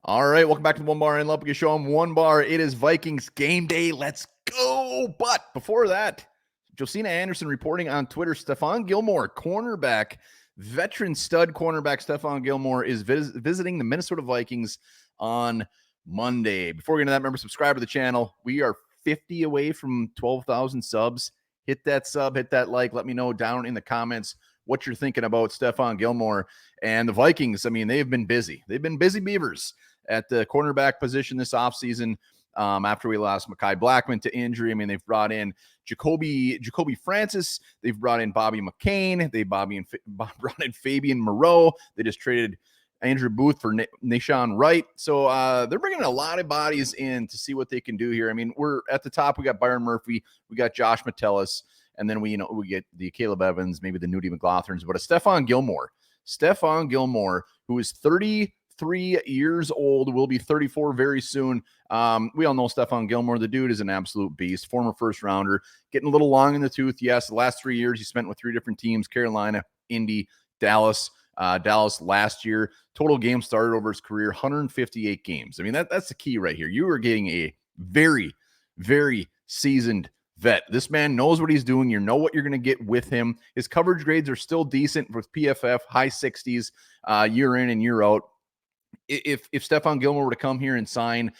All right, welcome back to the Onebar and Lupagus show. I'm Onebar. It is Vikings game day. Let's go. But before that, Josina Anderson reporting on Twitter, Stephon Gilmore, cornerback, veteran stud cornerback Stephon Gilmore is visiting the Minnesota Vikings on Monday. Before we get into that, remember, subscribe to the channel. We are 50 away from 12,000 subs. Hit that sub, hit that like. Let me know down in the comments what you're thinking about Stephon Gilmore and the Vikings. I mean, they've been busy. They've been busy beavers at the cornerback position this offseason. After we lost Mekhi Blackman to injury. I mean, they've brought in Jacoby Francis. They've brought in Bobby McCain. They brought in Fabian Moreau. They just traded Andrew Booth for Nashawn Wright. So they're bringing a lot of bodies in to see what they can do here. I mean, we're at the top. We got Byron Murphy. We got Josh Metellus. And then we get the Caleb Evans, maybe the Nudie McLaughlins, but a Stephon Gilmore, who is 33 years old, will be 34 very soon. We all know Stephon Gilmore. The dude is an absolute beast, former first rounder, getting a little long in the tooth. Yes, the last 3 years he spent with 3 different teams: Carolina, Indy, Dallas. Dallas last year, total games started over his career, 158 games. I mean, that's the key right here. You are getting a very, very seasoned vet. This man knows what he's doing. You know what you're going to get with him. His coverage grades are still decent with PFF, high 60s, year in and year out. If Stephon Gilmore were to come here and sign,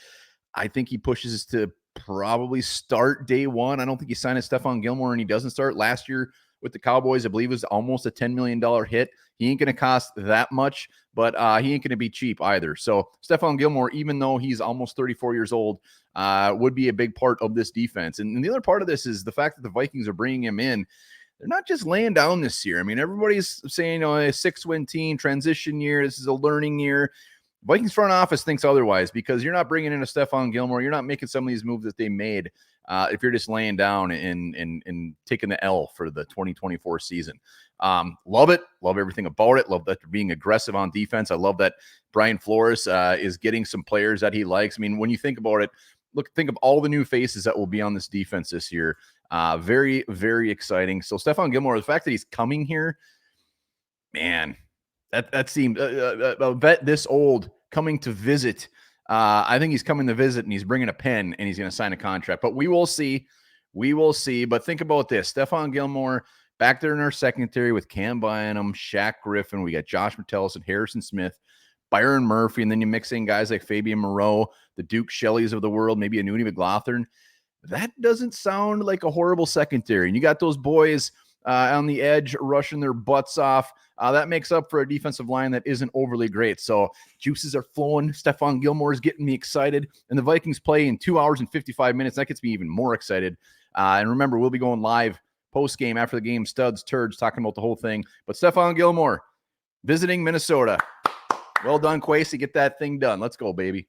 I think he pushes to probably start day one. I don't think he signed as Stephon Gilmore and he doesn't start. Last year with the Cowboys, I believe it was almost a $10 million hit. He ain't going to cost that much, but he ain't going to be cheap either. So Stephon Gilmore, even though he's almost 34 years old, would be a big part of this defense. And the other part of this is the fact that the Vikings are bringing him in. They're not just laying down this year. I mean, everybody's saying, a 6-win team, transition year. This is a learning year. Vikings front office thinks otherwise, because you're not bringing in a Stephon Gilmore. You're not making some of these moves that they made if you're just laying down and taking the L for the 2024 season. Love it. Love everything about it. Love that they're being aggressive on defense. I love that Brian Flores is getting some players that he likes. I mean, when you think about it, think of all the new faces that will be on this defense this year. Very, very exciting. So Stephon Gilmore, the fact that he's coming here, man, that seemed a vet this old coming to visit. I think he's coming to visit and he's bringing a pen and he's going to sign a contract. But we will see. We will see. But think about this. Stephon Gilmore back there in our secondary with Cam Bynum, Shaq Griffin. We got Josh Metellus and Harrison Smith, Byron Murphy. And then you mix in guys like Fabian Moreau, the Duke Shelleys of the world, maybe a Nudie McLaughlin. That doesn't sound like a horrible secondary. And you got those boys on the edge rushing their butts off. That makes up for a defensive line that isn't overly great. So juices are flowing. Stephon Gilmore is getting me excited. And the Vikings play in 2 hours and 55 minutes. That gets me even more excited. And remember, we'll be going live post-game after the game, studs, turds, talking about the whole thing. But Stephon Gilmore visiting Minnesota. Well done, Kwesi. Get that thing done. Let's go, baby.